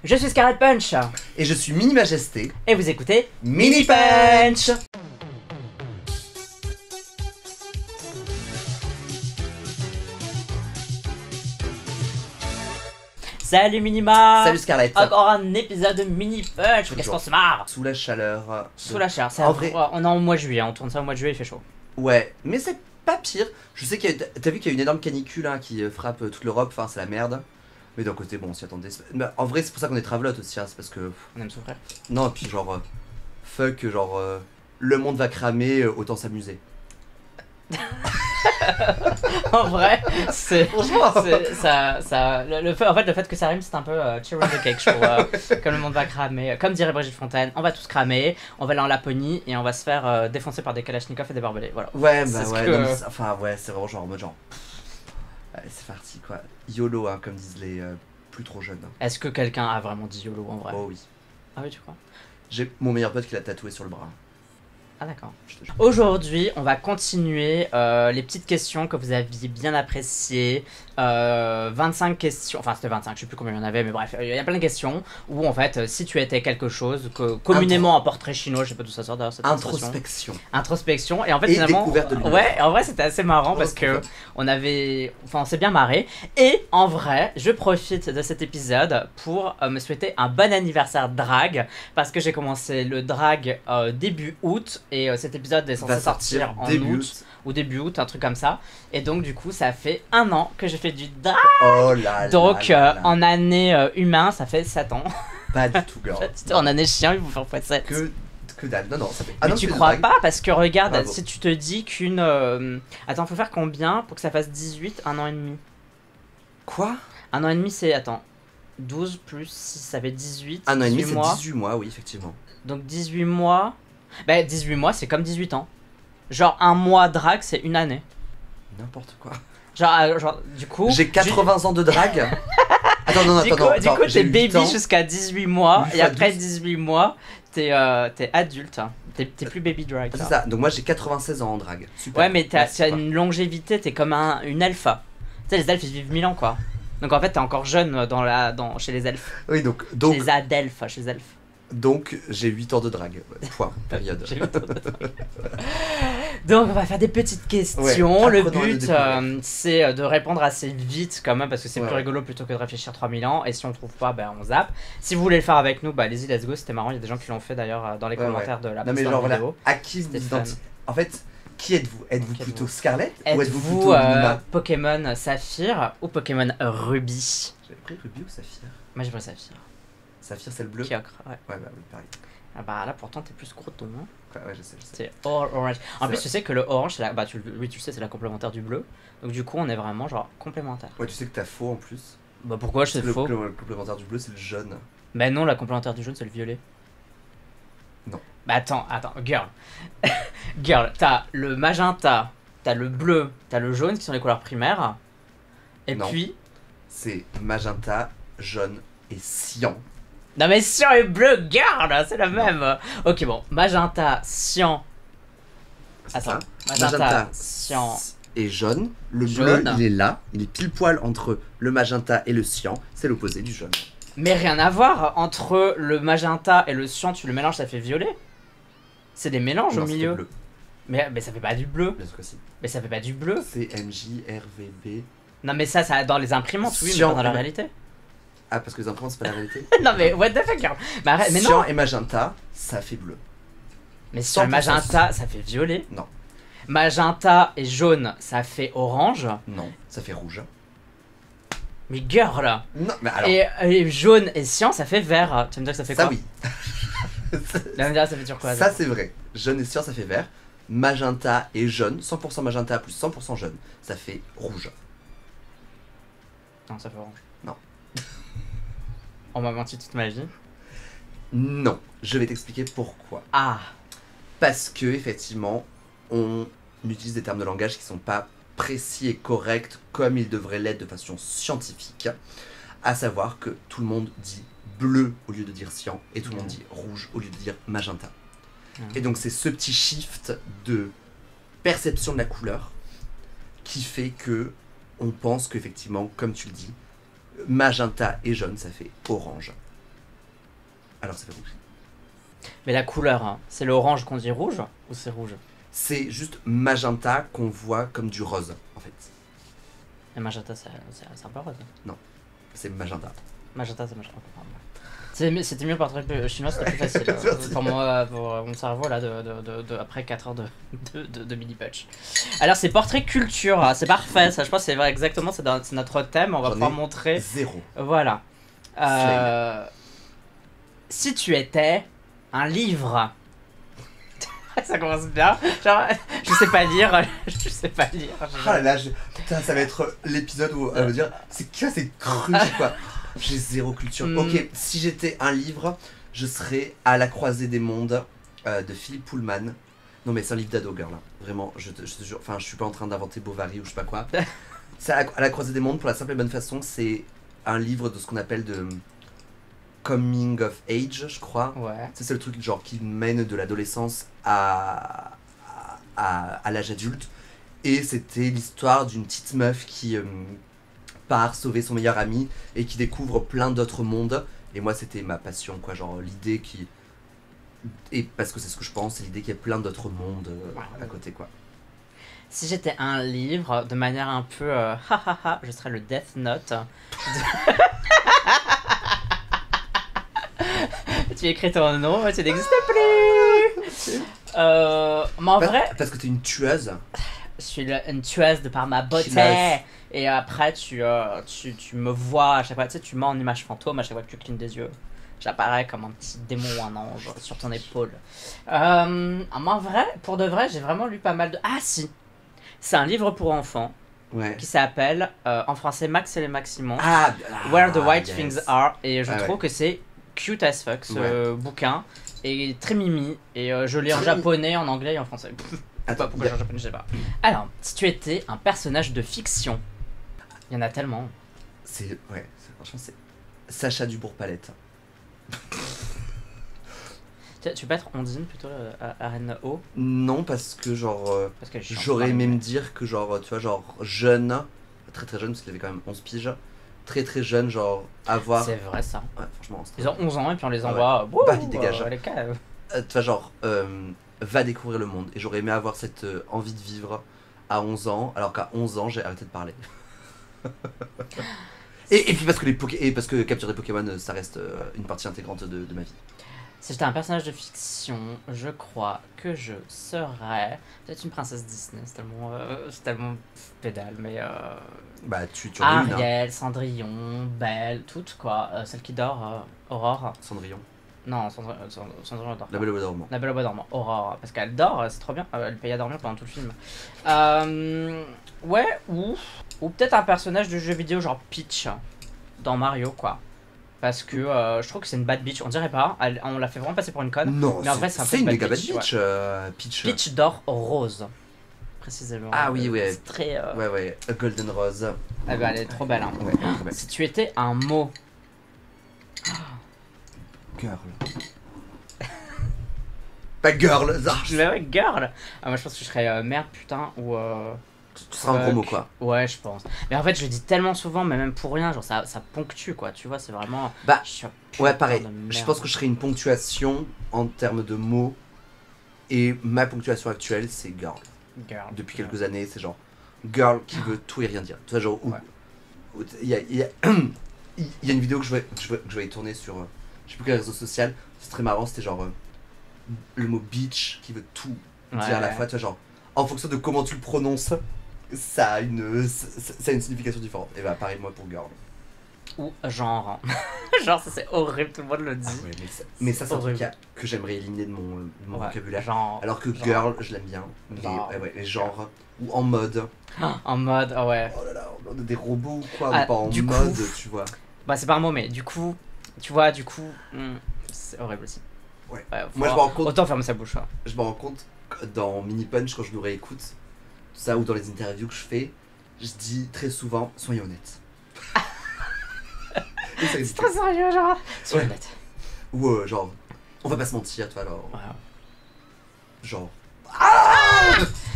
Je suis Scarlet Punch. Et je suis Mini Majesté. Et vous écoutez Mini Punch. Salut Minima. Salut Scarlett. Encore un épisode de Mini Punch. Qu'est-ce qu'on se marre. Sous la chaleur. Sous la chaleur. En vrai... On est en mois de juillet, on tourne ça au mois de juillet, il fait chaud. Ouais, mais c'est pas pire. Je sais qu'il y a... T'as vu qu'il y a une énorme canicule hein, qui frappe toute l'Europe, enfin c'est la merde. Mais d'un côté, bon, on s'y attendait. Mais en vrai, c'est pour ça qu'on est travelote aussi, hein, c'est parce que... On aime souffrir. Non, et puis genre... fuck, genre... le monde va cramer, autant s'amuser. En vrai, c'est... Franchement. Le fait que ça rime, c'est un peu cherry on the cake, je trouve. Comme le monde va cramer. Comme dirait Brigitte Fontaine, on va tous cramer, on va aller en Laponie et on va se faire défoncer par des kalachnikovs et des barbelés. Voilà. Ouais, bah C'est ouais, que... non, mais enfin ouais, c'est vraiment genre en mode genre... Allez, c'est parti quoi. YOLO, hein, comme disent les plus trop jeunes. Est-ce que quelqu'un a vraiment dit YOLO en vrai? Oh oui. Ah oui, tu crois? J'ai mon meilleur pote qui l'a tatoué sur le bras. Ah d'accord. Je te jure. Aujourd'hui, on va continuer les petites questions que vous aviez bien appréciées. 25 questions, enfin c'était 25, je sais plus combien il y en avait, mais bref, il y a plein de questions où en fait, si tu étais quelque chose, que communément un portrait chinois, je sais pas d'où ça sort d'ailleurs cette Introspection. Introspection, et en fait Et finalement, découverte de l'univers. ouais, en vrai c'était assez marrant parce que on s'est bien marré. Et en vrai, je profite de cet épisode pour me souhaiter un bon anniversaire drag, parce que j'ai commencé le drag début août, et cet épisode est censé sortir en août. Ou début août, un truc comme ça. Et donc du coup ça fait 1 an que je fais du drag. Oh là là. Donc là là. en année humain ça fait 7 ans. Pas du tout, girl. En année chien il faut faire x7. Que dalle. Non, non, ça fait... Mais non, tu c'est crois drague. pas, parce que regarde, Bravo. si tu te dis qu'une... Attends, faut faire combien pour que ça fasse 18, 1 an et demi? Quoi? 1 an et demi c'est, attends, 12 plus 6, ça fait 18, 1 an et demi, 18 c'est mois. 18 mois, oui, effectivement. Donc 18 mois, bah 18 mois c'est comme 18 ans. Genre un mois drag c'est une année. N'importe quoi. Genre du coup... J'ai 80 ans de drague. Attends, non, Du attends, coup, non, du attends, coup j'ai t'es 8 baby ans. jusqu'à 18 mois, Huit et fois après 12. 18 mois, t'es adulte. T'es plus baby drag. C'est ça, donc moi j'ai 96 ans en drague. Super. Ouais, mais Merci, t'as quoi. une longévité, t'es comme une alpha. Tu sais, les elfes ils vivent 1000 ans quoi. Donc en fait, t'es encore jeune chez les elfes. Oui, donc Chez les adelphes, chez les elfes. donc j'ai 8 ans de drague. Ouais, point, période. J'ai 8 ans de drague. Donc on va faire des petites questions. Ouais, Le apprenons à le but découvrir. c'est de répondre assez vite quand même parce que c'est Ouais, plus ouais. rigolo plutôt que de réfléchir 3000 ans. Et si on trouve pas, ben on zappe. Si vous voulez le faire avec nous, bah allez-y, let's go. C'était marrant, il y a des gens qui l'ont fait d'ailleurs dans les Ouais, commentaires de la Non mais post genre voilà, vidéo. à qui vous C'était identifiez? En fait, qui êtes-vous? Êtes-vous Qui plutôt êtes-vous? Scarlett ou êtes-vous Êtes-vous plutôt Nina? Pokémon Saphir ou Pokémon Ruby? J'avais pris Ruby ou Saphir? Moi j'ai pris Saphir. Saphir c'est le bleu? Kyogre, ouais. Ouais, bah oui, pareil. Ah bah là pourtant t'es plus gros ton hein. Ouais, je sais, je sais. C'est orange. En C'est plus vrai. tu sais que le orange c'est la... Bah oui tu le sais c'est la complémentaire du bleu. Donc du coup on est vraiment genre complémentaire. Ouais, tu sais que t'as faux en plus. Bah pourquoi je sais Le faux? complémentaire du bleu c'est le jaune. Bah non la complémentaire du jaune c'est le violet. Non. Bah attends, girl. Girl, t'as le magenta, t'as le bleu, t'as le jaune qui sont les couleurs primaires. Et Non. puis... C'est magenta, jaune et cyan. Non mais cyan et bleu, girl, c'est la même. Ok bon, magenta, cyan... C'est Attends, ça. magenta, cyan... et jaune. Le Jaune. bleu, il est là. Il est pile poil entre le magenta et le cyan. C'est l'opposé du jaune. Mais rien à voir, entre le magenta et le cyan, tu le mélanges, ça fait violet. C'est des mélanges Non, au c'était milieu. bleu. Mais ça fait pas du bleu. Bien sûr que si. Mais ça fait pas du bleu. C'est MJRVB. Non mais ça dans les imprimantes, oui, mais Cyan pas dans la et- réalité. Ah, parce que les imprimantes, c'est pas la réalité. Non mais what the fuck, girl. Bah, arrête, mais Cyan non. et magenta, ça fait bleu. Mais sur le 100% magenta, ça fait violet. Non. Magenta et jaune, ça fait orange. Non, ça fait rouge. Mais girl. Non, mais alors. Et jaune et cyan, ça fait vert. Tu vas me dire que ça fait ça, quoi? oui. Là, me dire ça fait turquoise. Ça, c'est vrai. Jaune et cyan, ça fait vert. Magenta et jaune, 100% magenta plus 100% jaune, ça fait rouge. Non, ça fait orange. Non. On m'a menti toute ma vie. Non, je vais t'expliquer pourquoi. Ah. Parce que, effectivement, on utilise des termes de langage qui sont pas précis et corrects comme ils devraient l'être de façon scientifique. À savoir que tout le monde dit bleu au lieu de dire cyan et tout le monde dit rouge au lieu de dire magenta. Et donc c'est ce petit shift de perception de la couleur qui fait que on pense qu'effectivement, comme tu le dis, magenta et jaune ça fait orange. Alors ça fait rouge. Mais la couleur, hein, c'est l'orange qu'on dit rouge ou c'est rouge? C'est juste magenta qu'on voit comme du rose, en fait. Et magenta, c'est un peu rose. C'est magenta. Magenta, c'est magenta. C'était mieux par truc chinois, c'était plus facile. Pour moi, pour mon cerveau, là, après 4 heures de mini-punch. Alors, c'est portrait culture, hein, c'est parfait, ça, je pense que c'est vrai, exactement, c'est notre thème, on va pouvoir montrer. 0. Voilà. Si tu étais un livre. Ça commence bien. Genre, je sais pas lire. Je sais pas lire. Ah là là, putain, ça va être l'épisode où elle va dire c'est quoi, c'est cru, quoi. J'ai 0 culture. Ok, si j'étais un livre, je serais À la croisée des mondes de Philippe Pullman. Non, mais c'est un livre d'ado, girl. Là. Vraiment, je te jure. Enfin, je suis pas en train d'inventer Bovary ou je sais pas quoi. C'est à la croisée des mondes pour la simple et bonne façon. C'est un livre de ce qu'on appelle de coming of age, je crois. Ouais. C'est le truc genre qui mène de l'adolescence à l'âge adulte. Et c'était l'histoire d'une petite meuf qui part sauver son meilleur ami et qui découvre plein d'autres mondes. Et moi, c'était ma passion, quoi. Genre l'idée qui... Et parce que c'est ce que je pense, c'est l'idée qu'il y a plein d'autres mondes à côté, quoi. Si j'étais un livre, de manière un peu je serais le Death Note. Tu écris ton nom, tu n'existes plus. Mais en vrai, parce que t'es une tueuse. je suis une tueuse de par ma beauté. Et après, tu me vois à chaque fois, tu sais, tu mets en image fantôme à chaque fois que tu clignes des yeux. J'apparais comme un petit démon ou un ange sur ton épaule. Mais en vrai, pour de vrai, j'ai vraiment lu pas mal de... Ah si, c'est un livre pour enfants. Ouais. Qui s'appelle, en français, Max et les Maximons. Where the White Things Are. Et je trouve que c'est cute as fuck ce bouquin. Et très mimi. Et je l'ai en japonais, en anglais et en français. Attends, pourquoi en japonais, je sais pas. Alors, si tu étais un personnage de fiction, il y en a tellement. Franchement, c'est Sacha Dubourg-Palette. Tu peux être Ondine plutôt à Reine O? Non, parce que genre parce que j'aurais aimé me dire que genre tu vois genre jeune, très très jeune parce qu'il avait quand même 11 piges, très très jeune, genre avoir... C'est vrai ça. Ouais, franchement. Ils ont 11 ans et puis on les envoie ils dégagent. les cas. Tu vois genre va découvrir le monde, et j'aurais aimé avoir cette envie de vivre à 11 ans, alors qu'à 11 ans j'ai arrêté de parler. et puis parce que capturer Pokémon ça reste une partie intégrante de ma vie. Si j'étais un personnage de fiction, je crois que je serais peut-être une princesse Disney. C'est tellement pédale, mais bah tu en es une, Ariel, Cendrillon, Belle, toutes quoi. Celle qui dort, Aurore. Cendrillon. Non, Cendrillon dort. La Belle au Bois dormant. La Belle au Bois dormant. Aurore, parce qu'elle dort, c'est trop bien. Elle paye à dormir pendant tout le film. Ouais, ou peut-être un personnage de jeu vidéo genre Peach dans Mario quoi. Parce que je trouve que c'est une bad bitch, on dirait pas, on l'a fait vraiment passer pour une conne. Non, mais en vrai, c'est une méga bad bitch. Peach. Peach d'or rose, précisément. Ah oui, ouais. C'est très. Ouais, a Golden Rose. Ah bah, elle est trop belle. Hein. Ouais, trop belle. Si tu étais un mot. Girl. Pas girl. Mais ouais, girl. Moi, je pense que je serais merde, putain, ou. Tu seras un gros mot quoi. Ouais, je pense. Mais en fait, je le dis tellement souvent, mais même pour rien, genre ça ponctue quoi, tu vois, c'est vraiment. Bah, ouais, pareil. Je pense que je serais une ponctuation en termes de mots. Et ma ponctuation actuelle, c'est girl. Depuis quelques années, c'est genre girl qui veut tout et rien dire. Tu vois, genre, il y a une vidéo que je vais tourner sur, je sais plus quel réseau social, c'est très marrant, c'était genre le mot bitch qui veut tout dire à la fois, tu vois, genre, en fonction de comment tu le prononces, ça a une signification différente. Et bah, pareil, moi pour girl. Ou genre. Genre, ça c'est horrible, tout le monde le dit. Ah ouais, mais ça c'est un truc que j'aimerais éliminer de mon vocabulaire. Genre, alors que girl, je l'aime bien. Mais les genres. Ou en mode. En mode, ouais. Oh là là, on a des robots ou quoi, mais pas en mode, tu vois. Bah, c'est pas un mot, mais du coup, tu vois, c'est horrible aussi. Ouais. Moi, je me rends compte. Autant fermer sa bouche. Hein. Je me rends compte dans Mini Punch, quand je nous réécoute, tout ça, ou dans les interviews que je fais, je dis très souvent soyez honnête. C'est très sérieux, genre. Soyez honnête. Ou genre, on va pas se mentir, tu vois, alors. Ouais. Genre.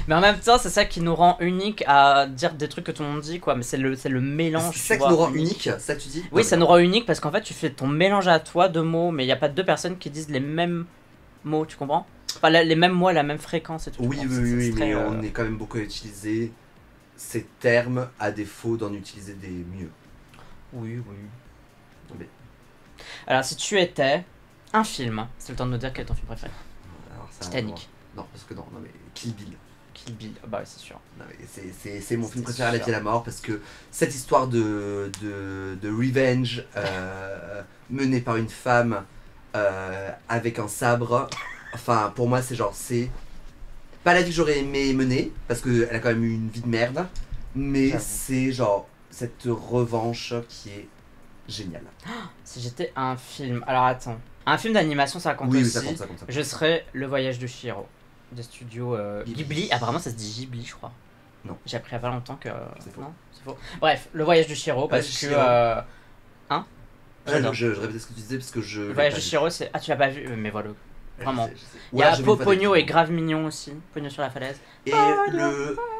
Mais en même temps, c'est ça qui nous rend unique à dire des trucs que tout le monde dit, quoi. Mais c'est le mélange. C'est ça qui nous rend unique, c'est ça que tu dis? Oui, ça nous rend unique parce qu'en fait, tu fais ton mélange à toi de mots, mais il n'y a pas deux personnes qui disent les mêmes mots, tu comprends? Enfin, les mêmes mots, la même fréquence et tout. Oui, mais on est quand même beaucoup à utiliser ces termes à défaut d'en utiliser des mieux. Oui. Mais- Alors, si tu étais un film, c'est le temps de nous dire quel est ton film préféré. Alors, ça, Titanic. Non, parce que non, mais Kill Bill. Kill Bill, bah ouais, c'est sûr. Non, mais c'est mon film C'est préféré à la vie et à la mort parce que cette histoire de revenge menée par une femme avec un sabre, enfin pour moi c'est pas la vie que j'aurais aimé mener parce qu'elle a quand même eu une vie de merde, mais J'avoue. c'est genre cette revanche qui est géniale. Si j'étais un film, alors attends, un film d'animation ça compte Oui, aussi. ça compte, ça compte. Je serais Le Voyage de Chihiro, des studios Ghibli. Apparemment ça se dit Ghibli, je crois. Non. J'ai appris il y a pas longtemps que. C'est faux. Non, c'est faux. Bref, Le Voyage de Chihiro parce Voyage de que. Chihiro. Hein J'adore. Je répétais ce que tu disais parce que je. Le Voyage de Chihiro, c'est. Ah, tu l'as pas vu, mais voilà. Vraiment. Je sais. Il y Ouais, a j'ai vu une fois Pogno des est grave mignon aussi. Pogno sur la falaise. Et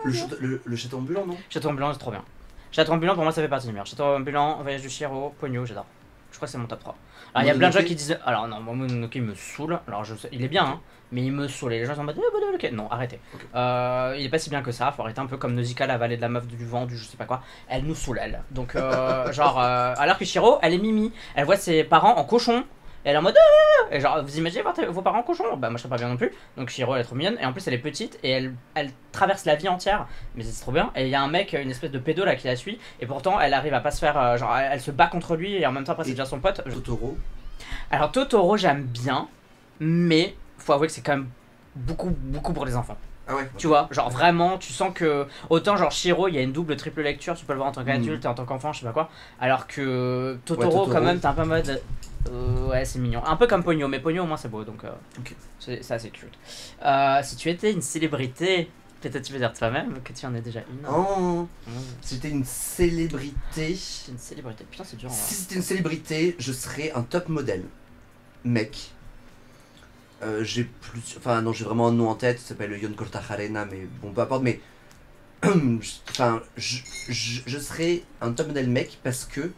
le château ambulant, non? Château ambulant, c'est trop bien. Château ambulant, pour moi, ça fait partie du meilleur. Château ambulant, Voyage de Chihiro, Pogno, j'adore. Je crois que c'est mon top 3. Alors, il y a plein de gens Mononoke. qui disent. Alors, non, moi, Mononoke, il me saoule. Alors, je sais, il est bien, hein, mais il me saoule. Et les gens sont en mode. Mononoke. Non, arrêtez. Ok. Il est pas si bien que ça. Faut arrêter un peu comme Nausicaa, la vallée de la meuf du vent, du je sais pas quoi. Elle nous saoule, elle. Donc, alors que Chihiro, elle est mimi. Elle voit ses parents en cochon. Et elle est en mode. Et genre, vous imaginez voir vos parents en cochon? Bah, moi, je serais pas bien non plus. Donc, Chihiro, elle est trop mignonne. Et en plus, elle est petite. Et elle traverse la vie entière. Mais c'est trop bien. Et il y a un mec, une espèce de pédo là qui la suit. Et pourtant, elle arrive à pas se faire. Genre, elle se bat contre lui. Et en même temps, après, c'est Et déjà son pote. Totoro. Alors, Totoro, j'aime bien. Mais faut avouer que c'est quand même beaucoup pour les enfants. Ah ouais. Tu vois, genre vraiment, tu sens que autant genre Shiro, il y a une double triple lecture, tu peux le voir en tant qu'adulte et en tant qu'enfant, je sais pas quoi. Alors que Totoro, Totoro. quand même, t'es un peu en mode ouais, c'est mignon. Un peu comme Pogno, mais Pogno au moins c'est beau, donc Ok. c'est assez cute. Si tu étais une célébrité, peut-être tu veux dire toi-même que tu en es déjà une. Oh, Mmh. c'était une célébrité. Une célébrité, putain, c'est dur. Si c'était une célébrité, je serais un top modèle. Mec. J'ai plus. Enfin, non, j'ai vraiment un nom en tête, ça s'appelle Yon Kortajarena, mais bon, peu importe, mais. Enfin, je serais un top modèle mec parce que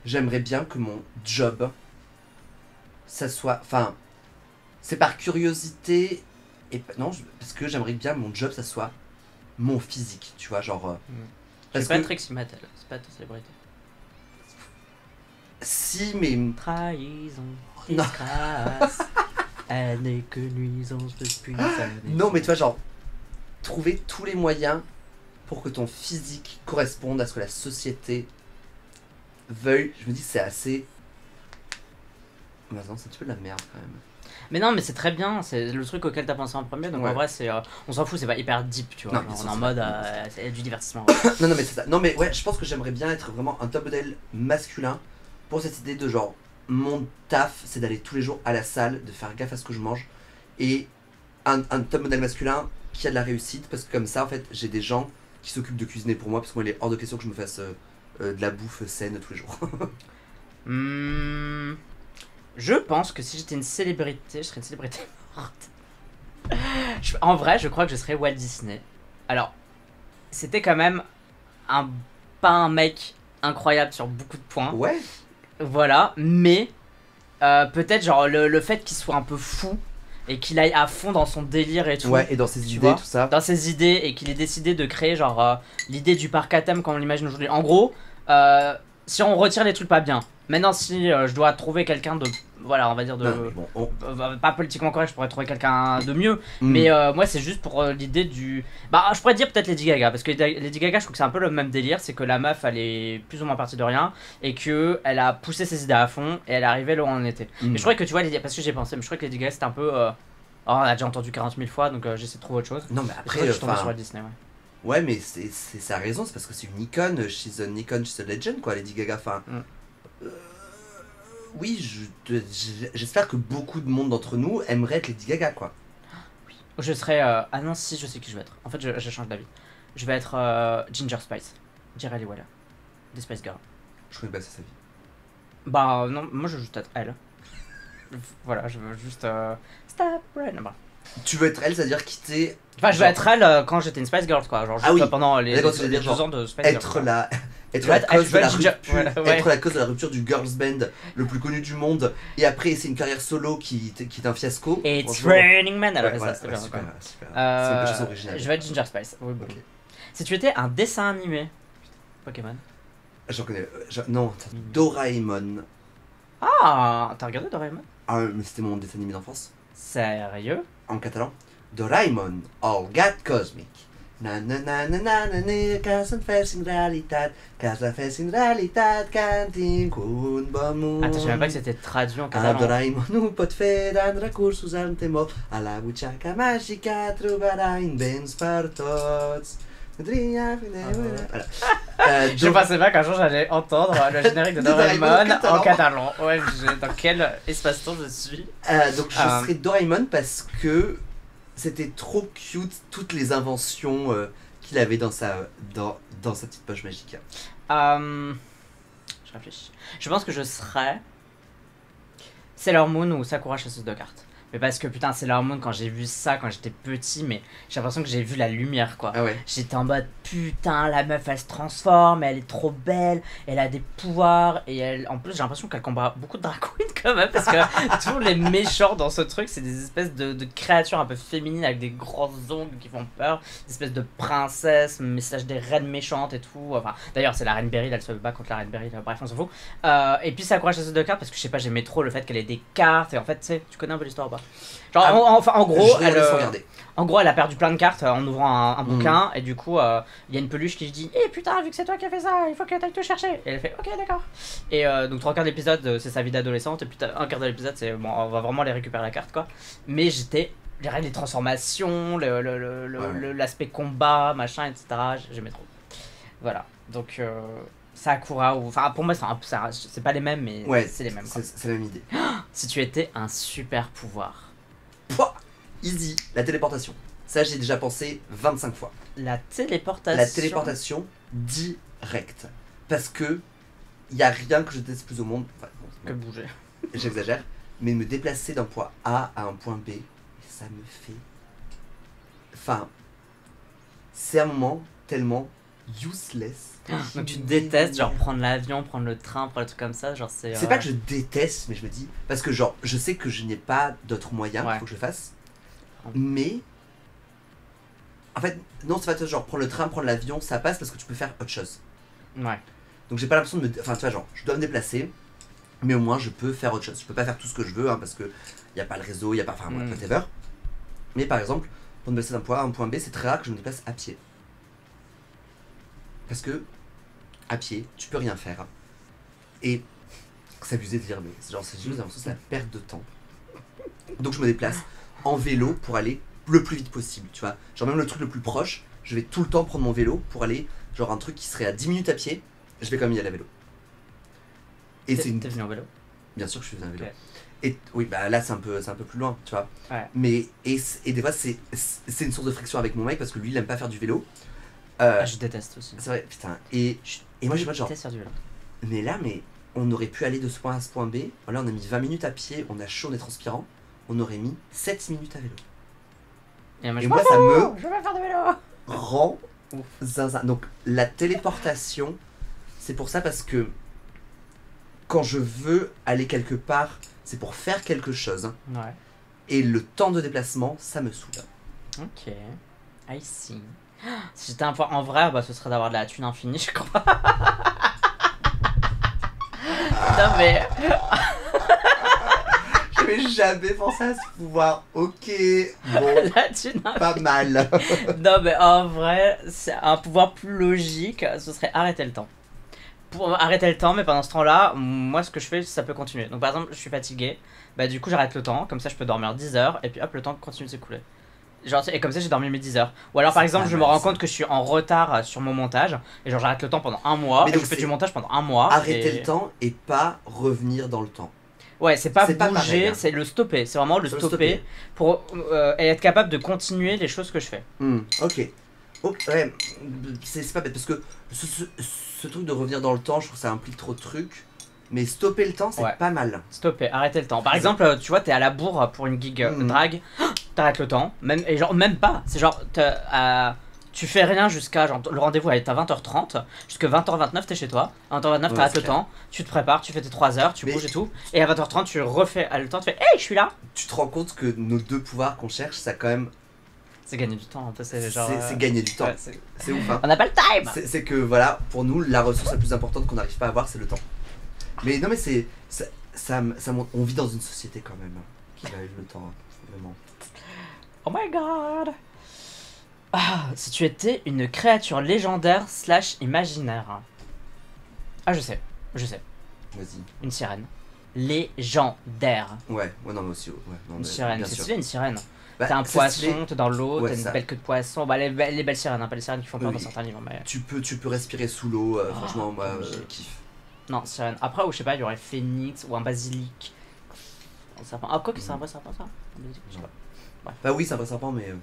j'aimerais bien que mon job, ça soit. Enfin, c'est par curiosité, et non, parce que j'aimerais bien mon job, ça soit mon physique, tu vois, genre. C'est pas Trixie Mattel, c'est pas ta célébrité. Si, mais. Trahison, Non. disgrâce, elle n'est que nuisance depuis sa Non, mais tu vois, genre, trouver tous les moyens pour que ton physique corresponde à ce que la société veuille. Je me dis, c'est assez. Mais non, c'est un petit peu de la merde quand même. Mais non, mais c'est très bien, c'est le truc auquel t'as pensé en premier, donc Ouais. en vrai, c'est, on s'en fout, c'est pas hyper deep, tu vois. Non, Genre, bien on est en sûr, mode, c'est c'est du divertissement. Non, non, mais c'est ça. Non, mais ouais, je pense que j'aimerais bien être vraiment un top modèle masculin pour cette idée de genre, mon taf, c'est d'aller tous les jours à la salle, de faire gaffe à ce que je mange. Et un top modèle masculin qui a de la réussite, parce que comme ça, en fait, j'ai des gens qui s'occupent de cuisiner pour moi, parce que moi, il est hors de question que je me fasse de la bouffe saine tous les jours. Je pense que si j'étais une célébrité, je serais une célébrité morte. En vrai, je crois que je serais Walt Disney. Alors, c'était quand même pas un mec incroyable sur beaucoup de points. Ouais. Voilà, mais peut-être genre le fait qu'il soit un peu fou et qu'il aille à fond dans son délire et tout. Ouais, et dans ses Tu idées, vois, tout ça. dans ses idées et qu'il ait décidé de créer genre l'idée du parc à thème comme on l'imagine aujourd'hui. En gros, si on retire les trucs pas bien, maintenant si je dois trouver quelqu'un de, voilà, on va dire de, Non, mais bon, pas politiquement correct, je pourrais trouver quelqu'un de mieux, Mm. mais moi c'est juste pour l'idée du, bah je pourrais dire peut-être Lady Gaga, parce que Lady Gaga je trouve que c'est un peu le même délire, c'est que la meuf elle est plus ou moins partie de rien et que elle a poussé ses idées à fond et elle est arrivée là où on en était. Mm. Et je crois que tu vois, parce que j'ai pensé, mais je crois que Lady Gaga c'était un peu oh, on a déjà entendu 40 000 fois, donc j'essaie de trouver autre chose. Non, mais Et après, je suis tombé enfin, sur Disney, ouais. ouais, mais c'est sa raison, c'est parce que c'est une icône, she's an icon, she's a legend, quoi, Lady Gaga. Enfin, Mm. oui, j'espère que beaucoup de monde d'entre nous aimerait être Lady Gaga, quoi. Je serais. Ah non, si, je sais qui je vais être. En fait, je change d'avis. Je vais être Ginger Spice. Jerry Weller. Des Spice Girls. Je connais pas ça, sa vie. Bah non, moi je veux juste être elle. Voilà, je veux juste. Stop right. Non, bah. Tu veux être elle, c'est-à-dire quitter. Enfin, je veux genre, être elle quand j'étais une Spice Girl, quoi. Genre, Ah oui. pendant les D'accord, c'est-à-dire, 2 genre, ans de Spice Girl. être quoi. la. Être Je la veux être- cause je de veux la être Ginger- rupture, voilà, ouais. être la cause de la rupture du girls band le plus connu du monde, et après c'est une carrière solo qui est un fiasco. It's Franchement, Raining Man, elle a ouais, fait voilà, ça, c'était ouais, bien. super, quoi. super. C'est une chanson Euh, originale. je vais être Ginger Spice. Oui, bon. Ok. Si tu étais un dessin animé, Pokémon. J'en connais. Non, Doraemon. Ah, t'as regardé Doraemon? Ah, mais c'était mon dessin animé d'enfance. Sérieux? En catalan. Doraemon, all gat cosmic. Na na na na na na na, que se'n fes in realitat, que se fes in realitat, que en tinc un bon món. Attends, je savais même pas que c'était traduit en El catalan. Doraemon ho pot fer amb recursos en té molt. A la butxaca màgica trobarà invents per tots. Voilà. Je pensais pas qu'un jour j'allais entendre le générique de De Doraemon Doraemon en en catalan. Ouais, dans quel espace-temps je suis? Donc je serais Doraemon parce que c'était trop cute toutes les inventions qu'il avait dans sa petite poche magique. Je réfléchis. Je pense que je serais Sailor Moon ou Sakura chasseuse de cartes. Mais parce que putain, Sailor Moon, quand j'ai vu ça quand j'étais petit, mais j'ai l'impression que j'ai vu la lumière quoi. Ah ouais. J'étais en mode putain, la meuf elle se transforme, elle est trop belle, elle a des pouvoirs et elle. En plus, j'ai l'impression qu'elle combat beaucoup de drag queens quand même parce que tous les méchants dans ce truc, c'est des espèces de créatures un peu féminines avec des gros ongles qui font peur, des espèces de princesses, message des reines méchantes et tout. Enfin, d'ailleurs, c'est la reine Beryl, elle se bat contre la reine Beryl, bref, on s'en fout. Et puis Sakura chasseuse de cartes parce que je sais pas, j'aimais trop le fait qu'elle ait des cartes et en fait, tu sais, tu connais un peu l'histoire ou pas? Genre, en gros, en gros, elle a perdu plein de cartes en ouvrant un bouquin, et du coup, il y a une peluche qui se dit eh putain, vu que c'est toi qui as fait ça, il faut que t'ailles te chercher. Et elle fait ok, d'accord. Et donc, 3 quarts de l'épisode, c'est sa vie d'adolescente, et puis un quart de l'épisode, c'est bon, on va vraiment aller récupérer la carte quoi. Mais j'étais. Les transformations, l'aspect combat, machin, etc. J'aimais trop. Voilà. Donc, Sakura ou. Enfin, pour moi, c'est pas les mêmes, mais ouais, c'est les mêmes. C'est la même idée. Si tu étais un super pouvoir. Pouah, easy, la téléportation. Ça, j'ai déjà pensé 25 fois. La téléportation. La téléportation directe. Parce que il y a rien que je déteste plus au monde. Enfin, bon, que bouger. J'exagère. Mais me déplacer d'un point A à un point B, ça me fait. Enfin, c'est un moment tellement useless. Donc tu détestes genre prendre l'avion, prendre le train, prendre des trucs comme ça, genre c'est... C'est pas que je déteste, mais je me dis... Parce que genre, je sais que je n'ai pas d'autres moyens qu'il faut que je fasse. Mais... En fait, non, c'est pas genre prendre le train, prendre l'avion, ça passe parce que tu peux faire autre chose. Ouais. Donc j'ai pas l'impression de me... Enfin tu vois genre, je dois me déplacer, mais au moins je peux faire autre chose. Je peux pas faire tout ce que je veux, hein, parce que y a pas le réseau, y a pas... Enfin whatever. Mais par exemple, pour me déplacer d'un point A à un point B, c'est très rare que je me déplace à pied. Parce que, à pied, tu peux rien faire. Et, c'est abusé de dire, mais c'est juste l'impression que c'est la perte de temps. Donc je me déplace en vélo pour aller le plus vite possible, tu vois. Genre même le truc le plus proche, je vais tout le temps prendre mon vélo pour aller, genre un truc qui serait à 10 minutes à pied, je vais quand même y aller à vélo. Et t'es venu en vélo? Bien sûr que je suis venu en vélo. Okay. Et oui, bah là c'est un peu plus loin, tu vois. Ouais. Mais, et des fois c'est une source de friction avec mon mec parce que lui il aime pas faire du vélo. Je déteste aussi. C'est vrai, putain. Et moi j'ai pas de genre. Faire du vélo. Mais là, on aurait pu aller de ce point A à ce point B. Là, on a mis 20 minutes à pied, on a chaud, on est transpirant. On aurait mis 7 minutes à vélo. Et moi, ça me je vais faire du vélo. rend zinzin. Donc, la téléportation, c'est pour ça parce que quand je veux aller quelque part, c'est pour faire quelque chose. Ouais. Et le temps de déplacement, ça me saoule. Ok. I see. Si j'étais un point en vrai, bah, ce serait d'avoir de la thune infinie, je crois. Non mais... J'avais jamais pensé à ce pouvoir. Ok, bon, la thune pas mal. Non mais en vrai, c'est un pouvoir plus logique, ce serait arrêter le temps. Pour arrêter le temps, mais pendant ce temps-là, moi ce que je fais, ça peut continuer. Donc par exemple, je suis fatigué, bah du coup j'arrête le temps, comme ça je peux dormir 10 heures, et puis hop, le temps continue de s'écouler. Genre, et comme ça j'ai dormi mes 10 heures. Ou alors par exemple je me rends compte que je suis en retard sur mon montage et genre j'arrête le temps pendant un mois, et je fais du montage pendant un mois. Arrêter le temps et pas revenir dans le temps. Ouais, c'est pas pas bouger, pareil, hein. C'est le stopper, c'est vraiment le stopper pour être capable de continuer les choses que je fais. Ok. Ouais, c'est pas bête parce que ce truc de revenir dans le temps, je trouve que ça implique trop de trucs. Mais stopper le temps, c'est Ouais. pas mal. Stopper, arrêter le temps. Par exemple, tu vois, t'es à la bourre pour une gig drag, t'arrêtes le temps, même, et genre, même pas. C'est genre, tu fais rien jusqu'à, genre, le rendez-vous est à 20h30, jusqu'à 20h29, t'es chez toi. À 20h29, Ouais, t'arrêtes c'est le temps, tu te prépares, tu fais tes 3 heures, tu Mais- bouges et tout. Et à 20h30, tu refais le temps, tu fais, hey, je suis là. Tu te rends compte que nos deux pouvoirs qu'on cherche, ça quand même. C'est gagner du temps, un peu, c'est genre. C'est gagner du temps. ouais, C'est ouf, hein. On n'a pas le time. C'est que voilà, pour nous, la ressource la plus importante qu'on n'arrive pas à avoir, c'est le temps. Mais non, mais c'est. On vit dans une société quand même qui a eu le temps, hein, vraiment. Oh my god. Ah, si tu étais une créature légendaire / imaginaire. Ah, je sais. Vas-y. Une sirène. Légendaire. Ouais, non, mais aussi. Ouais, non, Une mais sirène. bien C'est sûr. stylé, une sirène. Bah, T'as un c'est stylé. poisson, t'es dans l'eau, Ouais, t'as une ça. belle queue de poisson. Bah, les belles sirènes, hein, pas les sirènes qui font peur Oui. dans certains livres. Mais... Tu peux respirer sous l'eau, franchement, moi, comme j'ai- kiffe. Non, sirène. Après, ou je sais pas, il y aurait phénix ou un basilic. Un serpent. Ah, quoi que c'est un vrai serpent, ça Un basilic, je sais pas. Bah oui, c'est un vrai serpent, mais.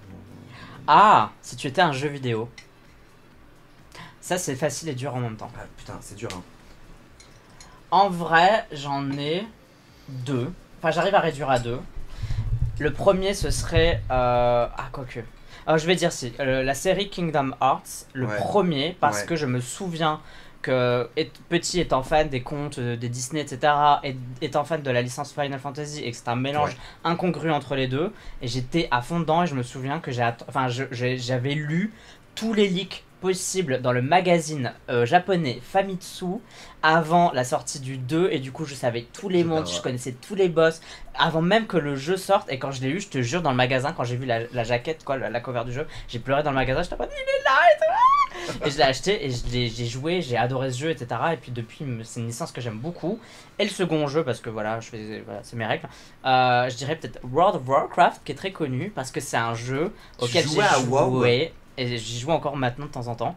Ah, si tu étais un jeu vidéo. Ça, c'est facile et dur en même temps. Ah, putain, c'est dur, hein. En vrai, j'en ai 2. Enfin, j'arrive à réduire à 2. Le premier, ce serait... Ah, quoique. Alors, je vais dire si. La série Kingdom Hearts, le Ouais. premier, parce Ouais. que je me souviens que, petit étant fan des contes des Disney, etc., et étant fan de la licence Final Fantasy, et que c'est un mélange Ouais. incongru entre les deux, et j'étais à fond dedans, et je me souviens que j'avais lu tous les leaks possibles dans le magazine japonais Famitsu avant la sortie du 2, et du coup je savais tous les J'adore, mondes, je ouais. connaissais tous les boss avant même que le jeu sorte. Et quand je l'ai eu, je te jure, dans le magasin, quand j'ai vu la jaquette, quoi, la cover du jeu, j'ai pleuré dans le magasin, j'étais en mode il est là et tout. Et je l'ai acheté et j'ai joué, j'ai adoré ce jeu, etc. Et puis depuis, c'est une licence que j'aime beaucoup. Et le second jeu, parce que voilà, voilà, c'est mes règles, je dirais peut-être World of Warcraft, qui est très connu parce que c'est un jeu Tu auquel jouais à j'ai WoW joué. Et j'y joue encore maintenant de temps en temps.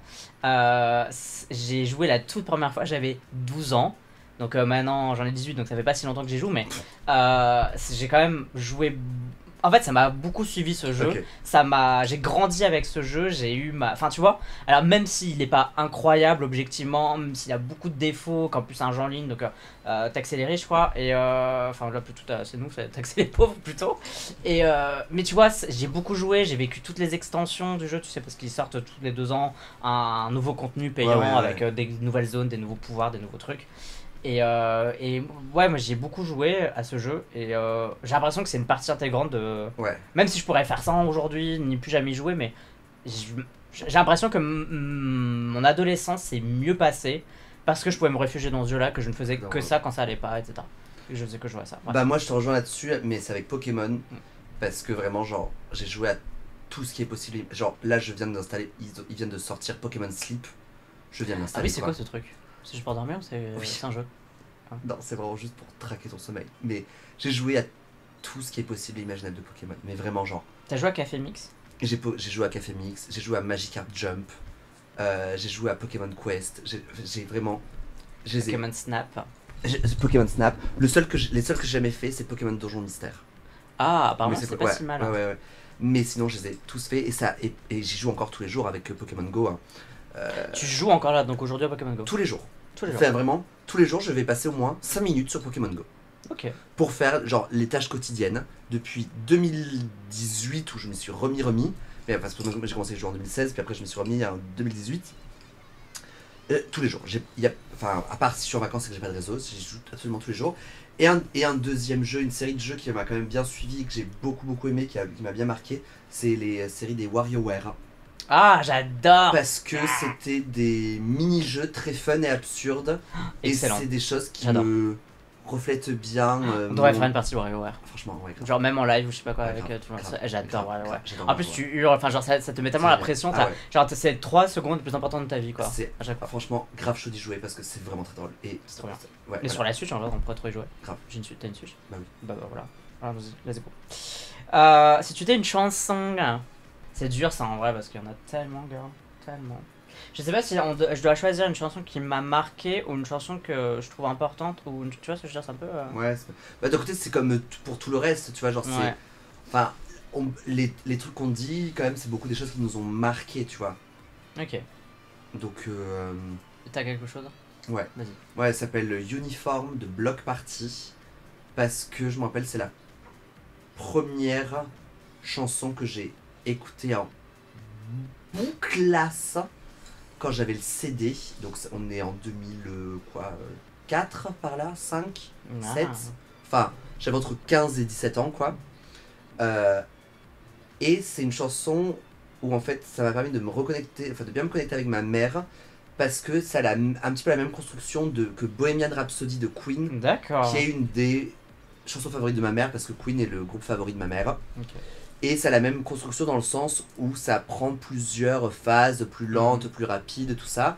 J'ai joué la toute première fois, j'avais 12 ans. Donc maintenant j'en ai 18, donc ça fait pas si longtemps que j'y joue, mais j'ai quand même joué. En fait, ça m'a beaucoup suivi ce jeu. Ok. J'ai grandi avec ce jeu. J'ai eu enfin, tu vois. Alors même s'il n'est pas incroyable objectivement, même s'il a beaucoup de défauts, qu'en plus c'est un jeu en ligne, donc t'accéléré, je crois. Et enfin là plutôt c'est nous, taxer les pauvres plutôt. Et mais tu vois, j'ai beaucoup joué. J'ai vécu toutes les extensions du jeu, tu sais, parce qu'ils sortent tous les 2 ans un nouveau contenu payant Ouais. avec des nouvelles zones, des nouveaux pouvoirs, des nouveaux trucs. Et ouais, moi j'ai beaucoup joué à ce jeu et j'ai l'impression que c'est une partie intégrante de. Ouais. Même si je pourrais faire ça aujourd'hui, ni plus jamais y jouer, mais j'ai l'impression que mon adolescence s'est mieux passée parce que je pouvais me réfugier dans ce jeu-là, que je ne faisais que ça quand ça allait pas, etc. Et je faisais que jouer à ça. Ouais. Bah moi je te rejoins là-dessus, mais c'est avec Pokémon, parce que vraiment genre j'ai joué à tout ce qui est possible. Genre là je viens d'installer, ils viennent de sortir Pokémon Sleep, je viens de Ah l'installer. oui, c'est quoi ce truc? C'est juste pour dormir ou Oui. c'est un jeu? Non, c'est vraiment juste pour traquer ton sommeil. Mais j'ai joué à tout ce qui est possible et imaginable de Pokémon, mais vraiment genre. T'as joué à Café Mix? J'ai joué à Café Mix, j'ai joué à Magikarp Jump, j'ai joué à Pokémon Quest, j'ai vraiment. Pokémon Snap. Pokémon Snap. Les seuls que j'ai jamais fait, c'est Pokémon Donjon Mystère. Ah, apparemment Mais c'est pas ouais, si mal. ouais. Mais sinon, je les ai tous faits et j'y joue encore tous les jours avec Pokémon Go. Hein. Tu joues encore là, donc aujourd'hui à Pokémon Go? Tous les jours. Tous les jours. Enfin, vraiment, tous les jours, je vais passer au moins 5 minutes sur Pokémon Go. Ok. Pour faire genre les tâches quotidiennes depuis 2018 où je me suis remis. Mais parce que j'ai commencé à jouer en 2016, puis après je me suis remis en 2018. Tous les jours. Enfin, à part si je suis en vacances et que j'ai pas de réseau, j'y joue absolument tous les jours. Et un deuxième jeu, une série de jeux qui m'a quand même bien suivi et que j'ai beaucoup aimé, qui m'a bien marqué, c'est les séries des WarioWare. Ah, j'adore. Parce que c'était des mini-jeux très fun et absurdes. Excellent. Et c'est des choses qui J'adore. me reflètent bien. On devrait faire une partie WarioWare. Franchement, ouais, grave. Genre même en live ou je sais pas quoi Ouais, avec grave, tout le monde. grave, J'adore grave, WarioWare. j'adore En plus WarioWare. tu hurles, enfin genre ça te met tellement la pression, Ah ouais. genre c'est 3 secondes les plus importantes de ta vie quoi. C'est À chaque fois. franchement grave chaud d'y jouer parce que c'est vraiment très drôle. Et C'est trop bien. Ouais, Mais voilà. sur la Switch en vrai on pourrait trop y jouer. Grave. J'ai une Switch, t'as une Switch? Bah oui. Bah voilà. Alors vas-y, let's go. Si tu étais une chanson, c'est dur ça en vrai parce qu'il y en a tellement girl, tellement. Je sais pas si je dois choisir une chanson qui m'a marqué ou une chanson que je trouve importante ou tu vois ce que je veux dire, c'est un peu. Ouais, bah d'un côté c'est comme pour tout le reste, tu vois, genre Ouais. c'est. Enfin, les trucs qu'on dit, quand même, c'est beaucoup des choses qui nous ont marqué, tu vois. Ok. Donc, T'as quelque chose? Ouais. Vas-y. Ouais, elle s'appelle Uniform de Block Party. Parce que je me rappelle, c'est la première chanson que j'ai écoutée en bouclasse quand j'avais le CD. Donc on est en 2004 par là, 5, 7. Enfin, j'avais entre 15 et 17 ans, quoi. Et c'est une chanson où en fait ça m'a permis de me reconnecter, enfin de bien me connecter avec ma mère. Parce que ça a un petit peu la même construction que Bohemian Rhapsody de Queen. D'accord. Qui est une des chansons favorites de ma mère, parce que Queen est le groupe favori de ma mère. Okay. Et ça a la même construction dans le sens où ça prend plusieurs phases, plus lentes, plus rapides, tout ça.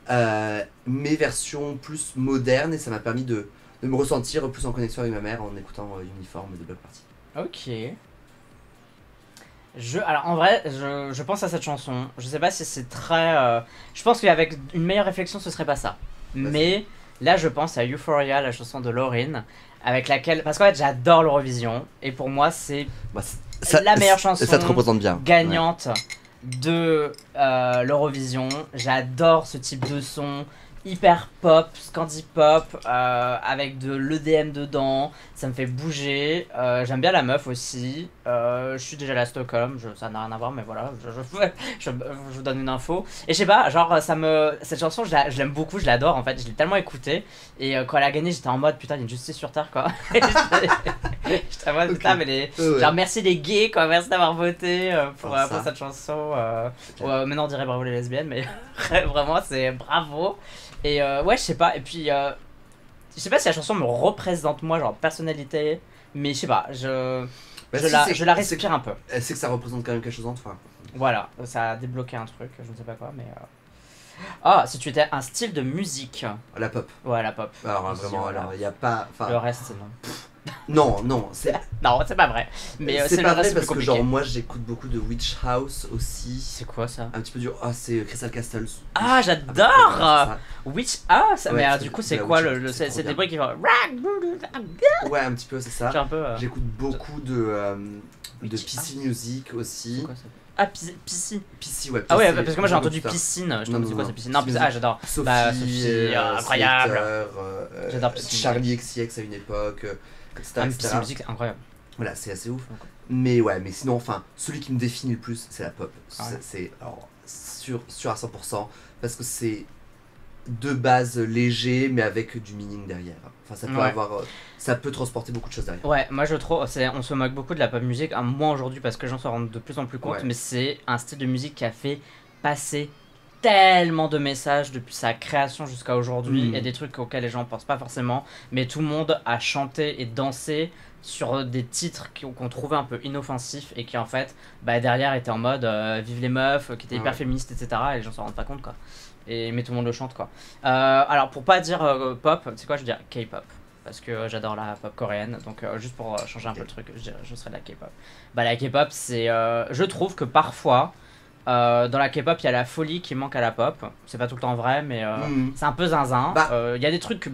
Mais version plus moderne, et ça m'a permis de me ressentir plus en connexion avec ma mère en écoutant Uniform de Block Party. Ok. Alors en vrai, je pense à cette chanson. Je sais pas si c'est très. Je pense qu'avec une meilleure réflexion, ce serait pas ça. Vas-y. Mais là, je pense à Euphoria, la chanson de Lauryn, avec laquelle. Parce qu'en fait, j'adore l'Eurovision. Et pour moi, c'est la meilleure chanson ça te représente bien. gagnante de l'Eurovision. J'adore ce type de son. Hyper pop, scandi pop, avec de l'EDM dedans, ça me fait bouger. J'aime bien la meuf aussi. Je suis déjà allée à Stockholm, ça n'a rien à voir, mais voilà, je vous donne une info. Et je sais pas, genre, cette chanson, je l'aime beaucoup, je l'adore en fait, je l'ai tellement écoutée. Et quand elle a gagné, j'étais en mode putain, il y a une justice sur terre quoi. J'étais en mode putain, mais genre, merci les gays quoi, merci d'avoir voté pour cette chanson. Maintenant, on dirait bravo les lesbiennes, mais vraiment, c'est bravo. Et ouais, je sais pas, et puis je sais pas si la chanson me représente moi, genre personnalité, mais je sais pas, je la respire un peu. Elle sait que ça représente quand même quelque chose en toi. Voilà, ça a débloqué un truc, je ne sais pas quoi, mais. Ah, si tu étais un style de musique. La pop. Ouais, la pop. Alors vraiment, voilà. alors il n'y a pas. Le reste, non. Non, c'est. Non, c'est pas vrai. Mais c'est pas le vrai reste, parce plus que compliqué. genre moi j'écoute beaucoup de Witch House aussi. C'est quoi ça? Un petit peu dur. Ah, c'est Crystal Castles. Ah, j'adore! Witch House? Ouais, Mais du coup, c'est quoi le. C'est des bruits qui font. Ouais, un petit peu, c'est ça. J'ai un peu. J'écoute beaucoup de PC Music aussi. C'est quoi ça? Ah, PC. PC, ouais. PC, Ah ouais, parce que moi j'ai entendu ça. piscine. Je Non, me dis quoi non, c'est piscine? Non, ah, j'adore. Sophie, Bah, Sophie, incroyable. Slater, J'adore PC Charlie XCX à une époque, etc. PC Music, c'est incroyable. Voilà, c'est assez ouf. Okay. Mais ouais, mais sinon, enfin, celui qui me définit le plus, c'est la pop. Ah ouais. C'est alors, sûr à 100%, parce que c'est de base léger, mais avec du meaning derrière. Enfin, ça peut avoir, ça peut transporter beaucoup de choses derrière. Ouais, moi je trouve, on se moque beaucoup de la pop music, moins aujourd'hui parce que les gens s'en rendent de plus en plus compte, mais c'est un style de musique qui a fait passer tellement de messages depuis sa création jusqu'à aujourd'hui, et des trucs auxquels les gens pensent pas forcément, mais tout le monde a chanté et dansé sur des titres qu'on trouvait un peu inoffensifs et qui en fait derrière étaient en mode vive les meufs, qui étaient hyper féministes, etc. et les gens s'en rendent pas compte quoi. Mais tout le monde le chante quoi. Alors pour pas dire pop, c'est quoi, je veux dire K-pop. Parce que j'adore la pop coréenne, donc juste pour changer un peu le truc, je serais de la K-pop. La K-pop, c'est. Je trouve que parfois, dans la K-pop, il y a la folie qui manque à la pop. C'est pas tout le temps vrai, mais c'est un peu zinzin. Il y a des trucs.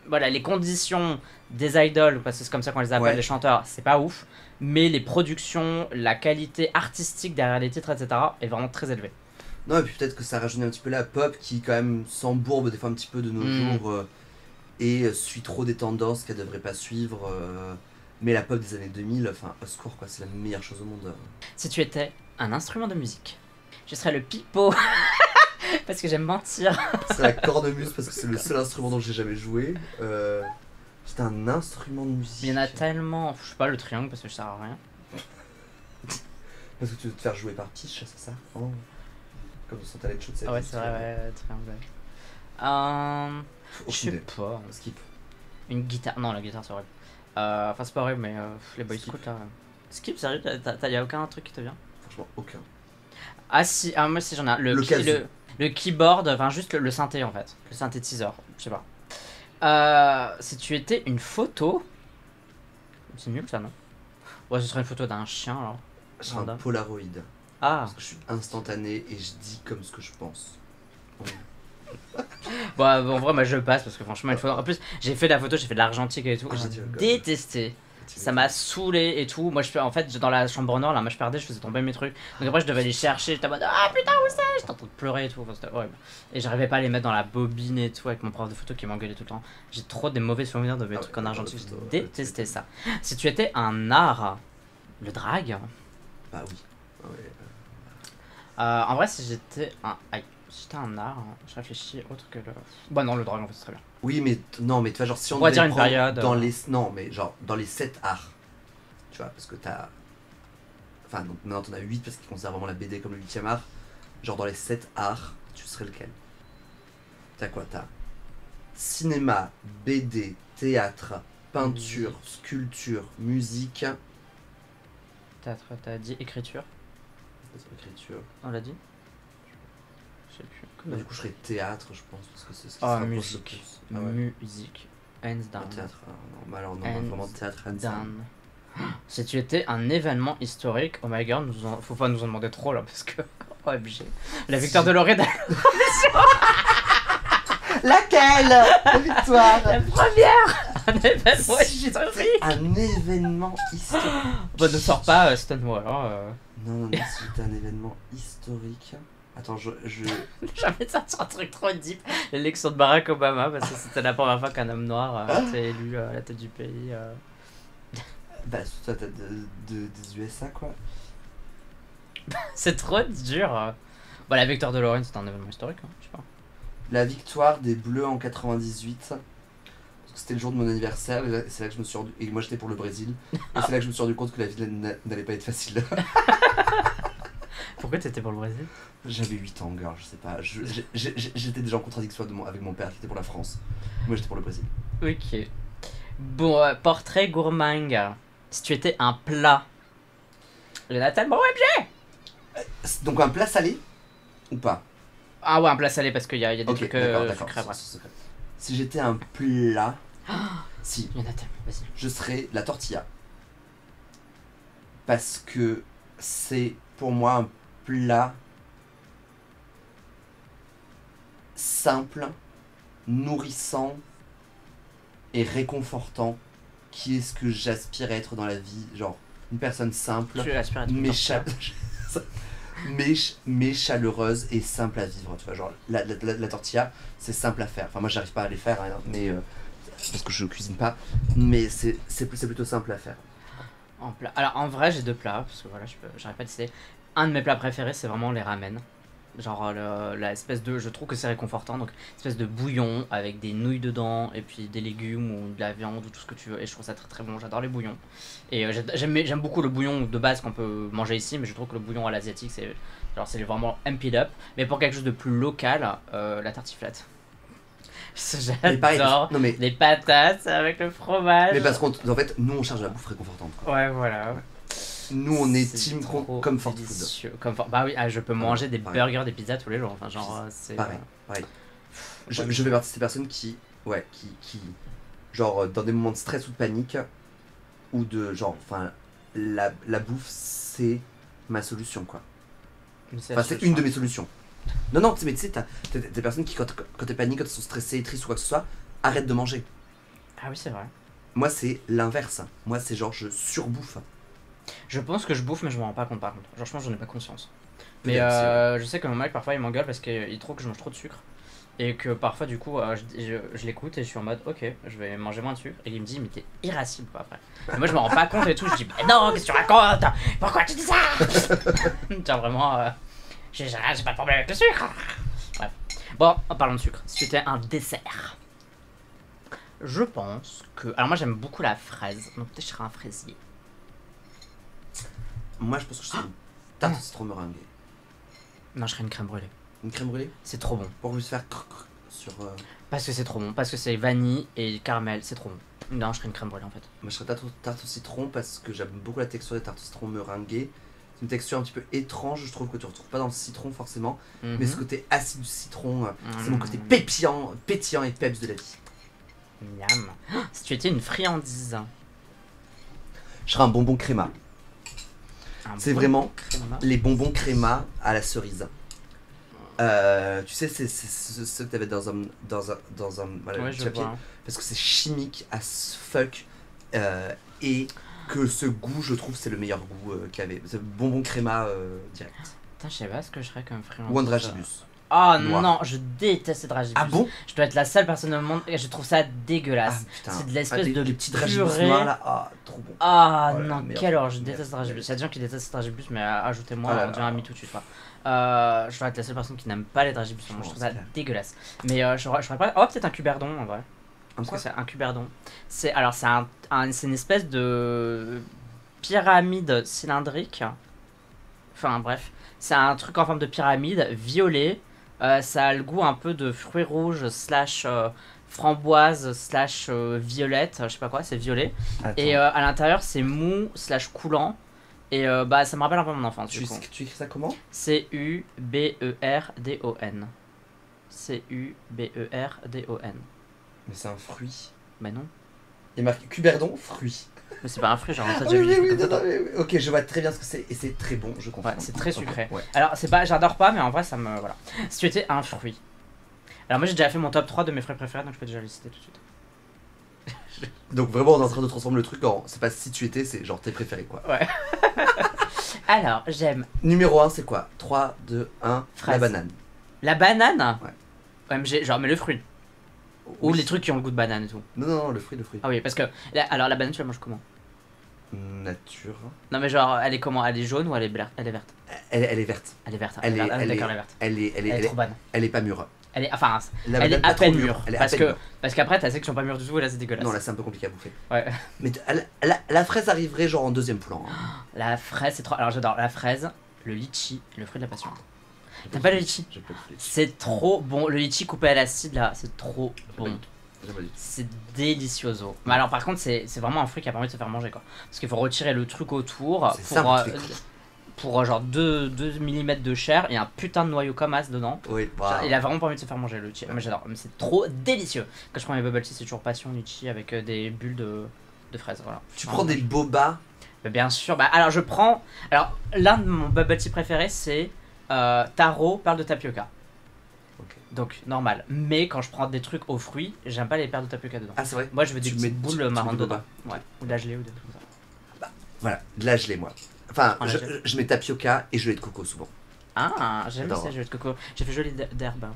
Voilà, les conditions des idoles, parce que c'est comme ça qu'on les appelle, les chanteurs, c'est pas ouf. Mais les productions, la qualité artistique derrière les titres, etc., est vraiment très élevée. Non, et puis peut-être que ça rajeunit un petit peu la pop qui, quand même, s'embourbe des fois un petit peu de nos jours. Et suit trop des tendances qu'elle devrait pas suivre. Mais la pop des années 2000, enfin, au secours, quoi, c'est la meilleure chose au monde. Si tu étais un instrument de musique, je serais le pipeau. Parce que j'aime mentir. C'est la cornemuse parce que c'est le seul instrument dont j'ai jamais joué. C'est un instrument de musique. Il y en a tellement. Je sais pas, le triangle parce que je sers à rien. Parce que tu veux te faire jouer par Peach, c'est ça? Oh. Comme son talent show de cette ouais, c'est vrai, ouais, triangle. Je sais pas. Skip. Une guitare. Non, la guitare c'est horrible. Enfin, c'est pas horrible, mais les boys scout là. Skip, sérieux? Y'a aucun truc qui te vient? Franchement, aucun. Ah, si, moi si j'en ai un. Le keyboard, enfin, juste le synthé en fait. Le synthétiseur, je sais pas. Si tu étais une photo. C'est nul ça, non? Ouais, ce serait une photo d'un chien alors. Je serais un Polaroid. Ah. Parce que je suis instantané et je dis comme ce que je pense. Bon, en vrai, moi je passe parce que franchement, une fois. En plus, j'ai fait de la photo, j'ai fait de l'argentique et tout. J'ai détesté. Ça m'a saoulé et tout. Moi, en fait, dans la chambre noire, la mâche perdue, je faisais tomber mes trucs. Donc après, je devais les chercher. J'étais en mode ah putain, où c'est? J'étais en train de pleurer et tout. Enfin, c'était horrible. Et j'arrivais pas à les mettre dans la bobine et tout avec mon prof de photo qui m'engueulait tout le temps. J'ai trop des mauvais souvenirs de mes trucs en argentique. J'ai détesté ça. Si tu étais un art, le drag. Bah oui. Ouais. En vrai, si j'étais un. Aïe. Si j'étais un art, je réfléchis autre que le. Bah non, le drag en fait, c'est très bien. Oui, mais non, mais tu vois, genre si on va dire devait une prendre période. dans les non, mais genre dans les 7 arts. Tu vois, parce que t'as enfin donc maintenant t'en as 8 parce qu'ils considèrent vraiment la BD comme le 8e art. Genre dans les 7 arts, tu serais lequel? T'as quoi? T'as cinéma, BD, théâtre, peinture, sculpture, musique. Théâtre, t'as dit écriture? Écriture. On l'a dit? Je sais plus. Bah, du coup, je serais théâtre, je pense, parce que c'est ce qui se rapproche musique. le plus. Ah ouais. Musique. Hands down. Théâtre, non, alors non, vraiment théâtre, hands down. Si tu étais un événement historique, oh my god, faut pas nous en demander trop là, parce que. OMG. La victoire de Lorraine. Laquelle? La victoire. La première. Un événement historique. Un événement historique. Bah ne sors pas Stonewall. Non, si c'était un événement historique. Attends, je... J'avais ça sur un truc trop deep. L'élection de Barack Obama, parce que c'était la première fois qu'un homme noir était élu à la tête du pays. Bah, surtout à la tête des USA, quoi. C'est trop dur. Bah, la victoire de Lorraine, c'était un événement historique, hein, je sais pas. La victoire des Bleus en 98. Parce que c'était le jour de mon anniversaire, et c'est là que je me suis rendu... Et moi, j'étais pour le Brésil. Et c'est là que je me suis rendu compte que la vie n'allait pas être facile. Pourquoi t'étais pour le Brésil? J'avais 8 ans, girl, je sais pas. J'étais déjà en contradiction avec mon père qui était pour la France. Moi, j'étais pour le Brésil. Ok. Bon, portrait gourmand. Si tu étais un plat. Il y en a tellement OMG. Donc un plat salé ou pas? Ah ouais, un plat salé parce qu'il y a des trucs d'accord. sucrés. Si j'étais un plat... si. Il y en a tellement, vas-y. Je serais la tortilla. Parce que c'est pour moi un plat simple, nourrissant et réconfortant, qui est ce que j'aspire à être dans la vie. Genre, une personne simple, mais chaleureuse et simple à vivre. Tu vois, genre, la tortilla, c'est simple à faire. Enfin, moi, j'arrive pas à les faire, hein, mais parce que je cuisine pas, mais c'est plutôt simple à faire. En plat. Alors, en vrai, j'ai deux plats, parce que voilà, j'arrive pas à décider. Un de mes plats préférés, c'est vraiment les ramen. Genre la espèce de, je trouve que c'est réconfortant, donc espèce de bouillon avec des nouilles dedans et puis des légumes ou de la viande ou tout ce que tu veux, et je trouve ça très très bon. J'adore les bouillons et j'aime beaucoup le bouillon de base qu'on peut manger ici, mais je trouve que le bouillon à l'asiatique c'est vraiment amped up. Mais pour quelque chose de plus local, la tartiflette. J'adore les patates avec le fromage. Mais parce qu'en fait nous on cherche la bouffe réconfortante, quoi. Ouais, voilà. Nous on est team comfort food. Bah oui, je peux manger des burgers, des pizzas tous les jours. Enfin, genre, c'est. Pareil. Je fais partie de ces personnes qui genre, dans des moments de stress ou de panique, ou de genre, enfin, la bouffe c'est ma solution, quoi. Enfin, c'est une de mes solutions. Non, mais tu sais, t'as des personnes qui, quand t'es panique, quand elles sont stressées, tristes ou quoi que ce soit, arrêtent de manger. Ah oui, c'est vrai. Moi, c'est l'inverse. Moi, c'est genre, je surbouffe. Je pense que je bouffe, mais je me rends pas compte par contre. Genre, je pense que j'en ai pas conscience. Mais je sais que mon mec, parfois, il m'engueule parce qu'il trouve que je mange trop de sucre. Et que parfois, du coup, je l'écoute et je suis en mode, ok, je vais manger moins de sucre. Et il me dit, mais t'es irascible, quoi, après. Et moi, je me rends pas compte et tout. Je dis, mais non, qu'est-ce que tu racontes? Pourquoi tu dis ça? Genre, vraiment, j'ai pas de problème avec le sucre. Bref. Bon, en parlant de sucre, si c'était un dessert, je pense que. Alors, moi, j'aime beaucoup la fraise. Donc, peut-être que je serais un fraisier. Moi, je pense que je serais une tarte au citron meringuée. Non, je serais une crème brûlée. Une crème brûlée? C'est trop bon. Pour lui faire sur... Parce que c'est trop bon. Parce que c'est vanille et caramel. C'est trop bon. Non, je serais une crème brûlée en fait. Moi, je serais tarte au citron parce que j'aime beaucoup la texture des tartes au citron meringuées. C'est une texture un petit peu étrange, je trouve, que tu retrouves pas dans le citron forcément. Mais ce côté acide du citron, c'est mon côté pétillant et peps de la vie. Miam. Si tu étais une friandise. Je serais un bonbon créma. C'est vraiment les bonbons créma à la cerise. Tu sais, c'est ce que t'avais dans un ouais, papier, parce que c'est chimique as fuck, et que ce goût, je trouve, c'est le meilleur goût qu'il y avait. C'est bonbon créma direct. Putain, je sais pas ce que je serais comme friand. Ou un dragibus. Oh Noir. non, je déteste ces dragibus. Ah bon? Je dois être la seule personne au monde et je trouve ça dégueulasse. Putain. C'est de l'espèce de les petits dragibus purée. noirs là, ah, trop bon. Ah Oh là là, non, merde. quelle horreur, je Merde. déteste dragibus. Il y a des gens qui détestent dragibus, mais ajoutez-moi, Oh là on là. devient amis tout de suite. Quoi. Je dois être la seule personne qui n'aime pas les dragibus. Moi, je trouve ça c'est clair. dégueulasse. Mais je ferais pas. Oh, peut-être un cuberdon en vrai. Parce que c'est un cuberdon. C'est c'est une espèce de pyramide cylindrique. Enfin bref, c'est un truc en forme de pyramide violet. Ça a le goût un peu de fruits rouges slash framboise slash violette, je sais pas quoi, c'est violet. Attends. Et à l'intérieur c'est mou slash coulant. Et bah ça me rappelle un peu mon enfance. tu du coup. écris ça comment? C-U-B-E-R-D-O-N. C-U-B-E-R-D-O-N. Mais c'est un fruit. Bah non. Il y a marqué cuberdon, fruit. Mais c'est pas un fruit, genre ça Oui, déjà vu oui, des oui, trucs non, comme ça. non, mais oui. Ok, je vois très bien ce que c'est et c'est très bon, je comprends. Ouais, c'est très sucré. Ouais. Alors, c'est pas, j'adore pas, mais en vrai, ça me. Voilà. Si tu étais un fruit. Alors, moi, j'ai déjà fait mon top 3 de mes fruits préférés, donc je peux déjà les citer tout de suite. Donc vraiment, on est en train de transformer le truc en. C'est pas si tu étais, c'est genre tes préférés quoi. Ouais. Alors, j'aime Numéro 1, c'est quoi? 3, 2, 1, la Fraise. banane. la banane. Ouais. OMG, genre, mais le fruit. Ou Oui. les trucs qui ont le goût de banane et tout. Non, non, non, le fruit, le fruit. Ah oui, parce que. Alors, la banane, tu la manges comment? Nature. Non, mais genre, elle est comment? Elle est jaune ou elle est verte? Elle est verte. Elle est verte. Elle est verte. Elle est- verte. Ah, elle d'accord, est- elle est verte. Elle Elle est trop bonne. elle est pas mûre. Elle est. Enfin, La elle est banane pas à trop peine mûre. mûre. Elle est à Parce peine que. mûre. Parce qu'après, t'as celles qui sont pas mûres du tout et là, c'est dégueulasse. Non, là c'est un peu compliqué à bouffer. Ouais. Mais la fraise arriverait genre en deuxième plan. hein. La fraise, c'est trop. Alors, j'adore la fraise, le litchi, le fruit de la passion. T'aimes pas le litchi? J'aime pas du tout le litchi. C'est trop bon. Le litchi coupé à l'acide là, c'est trop J'aime pas bon. du tout. J'aime pas du tout. C'est délicioso. Mais alors par contre, c'est vraiment un fruit qui a pas envie de se faire manger quoi. Parce qu'il faut retirer le truc autour C'est ça, pour, le truc. genre 2 mm de chair et un putain de noyau comme as dedans. Oui, Genre, waouh. il a vraiment pas envie de se faire manger le litchi. Mais j'adore. Mais c'est trop délicieux. Quand je prends mes bubble tea, c'est toujours passion litchi avec des bulles de fraises. Voilà. Tu prends des boba. Bah, bien sûr. Bah, alors je prends. Alors l'un de mon bubble tea préféré c'est taro, perle de tapioca. Ok. Donc normal. Mais quand je prends des trucs aux fruits, j'aime pas les perles de tapioca dedans. Ah, c'est vrai. Moi je veux des Tu petites mets- boules tu mets marron du dedans. boba. Ouais. Ou de la gelée ou des trucs comme ça. Voilà, de la gelée, moi. Enfin, Ah, la je, gelée. je mets tapioca et gelée de coco souvent. Ah, j'aime J'adore. ça, gelée de coco. J'ai fait gelée d'herbe.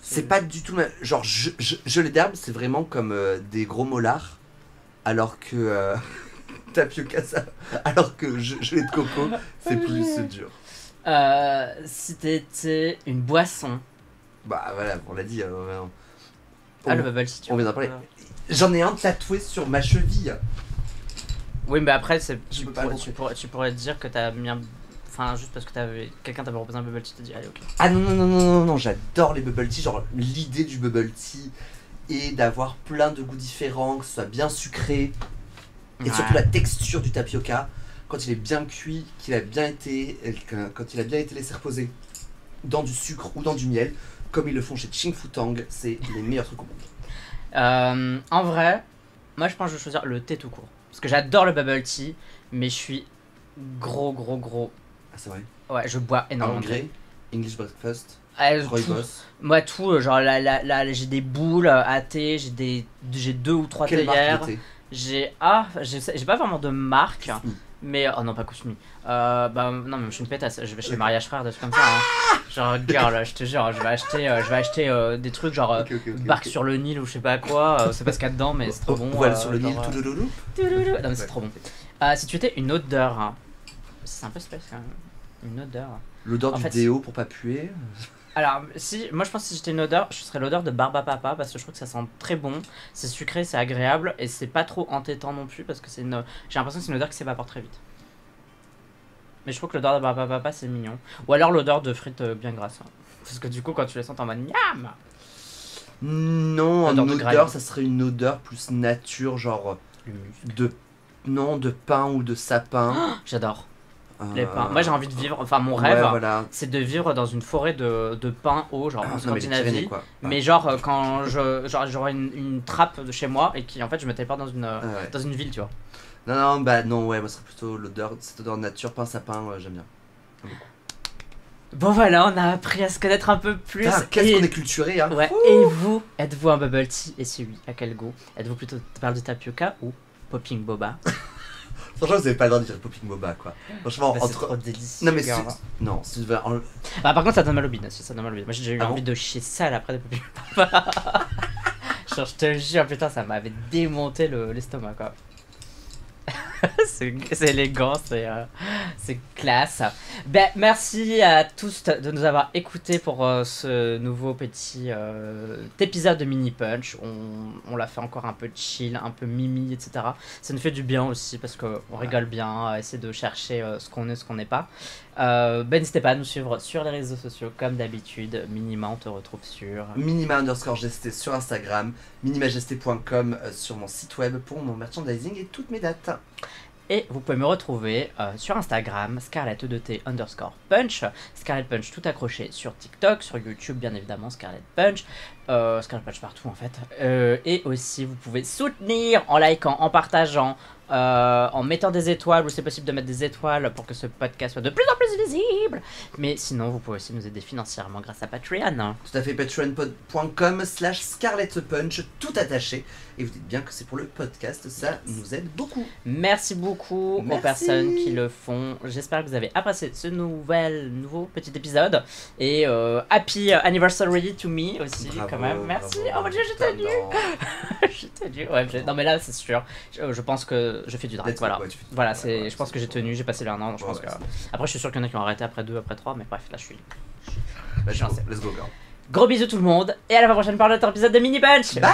C'est pas du tout le même. Genre, gelée d'herbe, c'est vraiment comme des gros molards. Alors que tapioca, ça. Alors que gelée de coco, c'est plus dur. Si t'étais une boisson. Bah voilà, on l'a dit. Ah, le bubble tea, tu on vois. vient d'en parler. J'en ai un tatoué sur ma cheville. Oui, mais après, c'est, Je tu, peux pas le tu pourrais te dire que t'as mis un. Enfin, juste parce que quelqu'un t'avait proposé un bubble tea, t'as dit allez, ok. Ah non, non, non, non, non, non, j'adore les bubble tea. Genre, l'idée du bubble tea et d'avoir plein de goûts différents, que ce soit bien sucré. Et surtout la texture du tapioca, quand il est bien cuit, qu'il a bien été, quand il a bien été laissé reposer dans du sucre ou dans du miel, comme ils le font chez Ching Fu Tang, c'est les meilleurs trucs au monde. En vrai, moi je pense que je vais choisir le thé tout court. Parce que j'adore le bubble tea, mais je suis gros. Ah, c'est vrai. Ouais, je bois Earl énormément de thé. Grey, English Breakfast, Ouais, Rooibos. moi tout, genre là, j'ai des boules à thé, j'ai 2 ou 3 Quelle marque théières. de thé? J'ai pas vraiment de marque, Mm. mais oh non pas Kusumi. Bah non mais je suis une pétasse, je vais chez Mariage Frères, des trucs comme ça. Hein. Genre girl, je te jure, je vais acheter des trucs genre Ok, ok, ok, Barque ok. sur le Nil ou je sais pas quoi, c'est pas ce qu'il y a dedans mais c'est trop bon. Voile sur le genre, Nil, tout le loulou. Non mais c'est trop bon. Si tu étais une odeur, hein. C'est un peu space quand même. Une odeur. L'odeur En du fait, déo pour pas puer. Alors, moi je pense que si j'étais une odeur, je serais l'odeur de barbe à papa parce que je trouve que ça sent très bon, c'est sucré, c'est agréable et c'est pas trop entêtant non plus parce que j'ai l'impression que c'est une odeur qui s'évapore très vite. Mais je trouve que l'odeur de barbe à papa c'est mignon. Ou alors l'odeur de frites bien grasses. Hein. Parce que du coup, quand tu les sens en mode miam. Non, en Odeur de odeur, graille. ça serait une odeur plus nature, genre Le muscle. de pain ou de sapin. J'adore les pins. Moi j'ai envie de vivre, enfin mon Ouais, rêve voilà. c'est de vivre dans une forêt de pins hauts, genre en Non, mais les Scandinavie. Pyrénées, quoi. Mais genre quand j'aurais une trappe de chez moi et qui en fait je me téléporte Ah, ouais. dans une ville, tu vois. Non, non, bah non, ouais, moi ce serait plutôt l'odeur, cette odeur de nature, pain, sapin, j'aime bien. Bon voilà, on a appris à se connaître un peu plus. Putain, qu'est-ce et... qu'on est culturé, hein. Ouais, et vous, êtes-vous un bubble tea et si oui, à quel goût? Êtes-vous plutôt perle de tapioca ou Popping Boba. Franchement, vous avez pas le droit de dire Popping Boba, quoi. Franchement, Bah, c'est entre. trop délicieux. Non, mais girl. non, si tu veux. Bah, par contre, ça donne mal au bide. Ça donne mal au bide. Moi, j'ai déjà eu Ah envie bon de chier sale après des Popping Boba. Genre, je te jure, putain, ça m'avait démonté l'estomac, quoi. c'est élégant, c'est classe. Ben, merci à tous de nous avoir écoutés pour ce nouveau petit épisode de Mini Punch. On l'a fait encore un peu chill, un peu mimi, etc. Ça nous fait du bien aussi parce qu'on rigole bien à essayer de chercher ce qu'on est, ce qu'on n'est pas. Ben, n'hésitez pas à nous suivre sur les réseaux sociaux comme d'habitude. Minima, on te retrouve sur Minima_GST sur Instagram, minimagesté.com sur mon site web pour mon merchandising et toutes mes dates. Et vous pouvez me retrouver sur Instagram, Scarlett_Punch, Scarlett Punch tout accroché sur TikTok, sur YouTube bien évidemment, Scarlett Punch partout en fait. Et aussi vous pouvez soutenir en likant, en partageant, en mettant des étoiles, où c'est possible de mettre des étoiles pour que ce podcast soit de plus en plus visible. Mais sinon vous pouvez aussi nous aider financièrement grâce à Patreon. Tout à fait, patreon.com/ScarlettPunch, tout attaché. Et vous dites bien que c'est pour le podcast, ça nous aide beaucoup. Merci beaucoup aux personnes qui le font. J'espère que vous avez apprécié ce nouveau petit épisode. Et happy anniversary to me aussi, Bravo, quand même. Merci. bravo, Oh mon dieu, j'ai tenu. J'ai tenu. Ouais, non, mais là, c'est sûr. Je pense que je fais du drag. Voilà. Voilà, je pense que j'ai tenu. J'ai passé les 1 an. Je pense que. Après, je suis sûr qu'il y en a qui ont arrêté après 2, après 3. Mais bref, là, je suis lancé. Let's go, girl. Gros bisous tout le monde. Et à la prochaine pour un autre épisode de Mini Punch. Bye. Bye.